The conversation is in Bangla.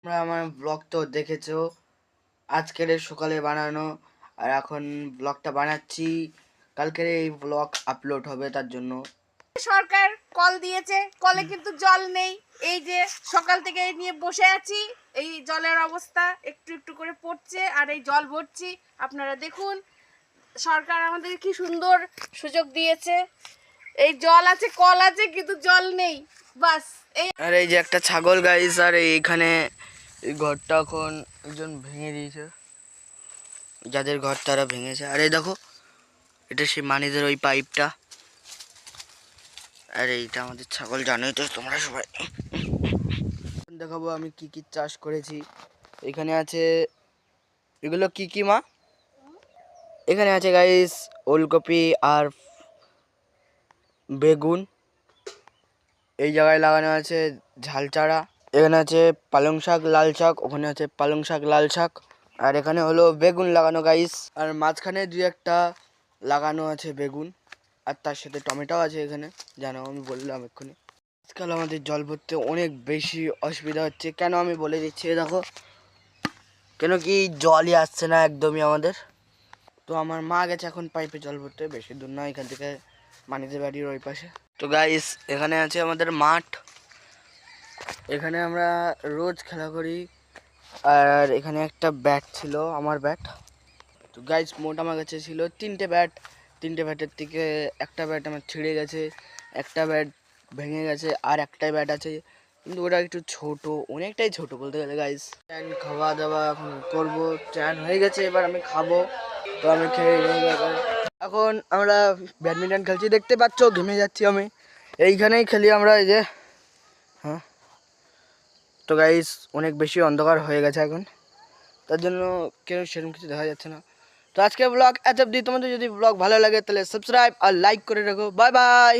তোমরা আমার ব্লগ তো দেখেছো, আজকের এই সকালে বানানো। আর এখন ব্লগটা বানাচ্ছি, কালকের এই ব্লগ আপলোড হবে তার জন্য। সরকার কল দিয়েছে, কলে কিন্তু জল নেই। এই যে সকাল থেকে এই নিয়ে বসে আছি, এই জলের অবস্থা একটু একটু করে পড়ছে আর এই জল ভরছি। আপনারা দেখুন, সরকার আমাদের কি সুন্দর সুযোগ দিয়েছে। এই জল আছে, কল আছে, কিন্তু জল নেই। বাস এই আর এই যে একটা ছাগল গাইস, আর এইখানে এই ঘরটা এখন একজন ভেঙে দিয়েছে, যাদের ঘর তারা ভেঙেছে। আর এই দেখো, এটা সেই মানিদের ওই পাইপটা। আর এইটা আমাদের ছাগল, জানোই তো তোমরা সবাই। দেখাবো আমি কি কি চাষ করেছি। এখানে আছে, এগুলো কি কি মা? এখানে আছে গাইস ওলকপি আর বেগুন। এই জায়গায় লাগানো আছে ঝাল চারা। এখানে আছে পালং শাক লাল শাক, ওখানে আছে পালং শাক লাল শাক। আর এখানে হলো বেগুন লাগানো গাইস। আর মাঝখানে দুই একটা লাগানো আছে বেগুন, আর তার সাথে টমেটো আছে এখানে, জানো আমি বললাম এক্ষুনি। আজকাল আমাদের জল ভরতে অনেক বেশি অসুবিধা হচ্ছে। কেন আমি বলে দিচ্ছি, দেখো কেন কি জলই আসছে না একদমই আমাদের। তো আমার মা গেছে এখন পাইপে জল ভরতে, বেশি দূর না এখান থেকে, মানিদের বাড়ির ওই পাশে। তো গাইস এখানে আছে আমাদের মাঠ, এখানে আমরা রোজ খেলা করি। আর এখানে একটা ব্যাট ছিল, আমার ব্যাট। তো গাইস মোট আমার কাছে ছিল তিনটে ব্যাট। তিনটে ব্যাটের থেকে একটা ব্যাট আমার ছিঁড়ে গেছে, একটা ব্যাট ভেঙে গেছে, আর একটাই ব্যাট আছে, কিন্তু ওটা একটু ছোট, অনেকটাই ছোট বলতে গেলে গাইস। চান খাওয়া দাওয়া এখন করবো, চান হয়ে গেছে, এবার আমি খাবো। তো আমি খেয়ে এখন আমরা ব্যাডমিন্টন খেলছি, দেখতে পাচ্ছ ঘেমে যাচ্ছি আমি। এইখানেই খেলি আমরা, এই যে। হ্যাঁ, তো গাইস অনেক বেশি অন্ধকার হয়ে গেছে এখন, তার জন্য কেউ সেরকম কিছু দেখা যাচ্ছে না। তো আজকে ব্লগ এত অবধি। তোমাদের যদি ব্লগ ভালো লাগে তাহলে সাবস্ক্রাইব আর লাইক করে রাখো। Bye bye.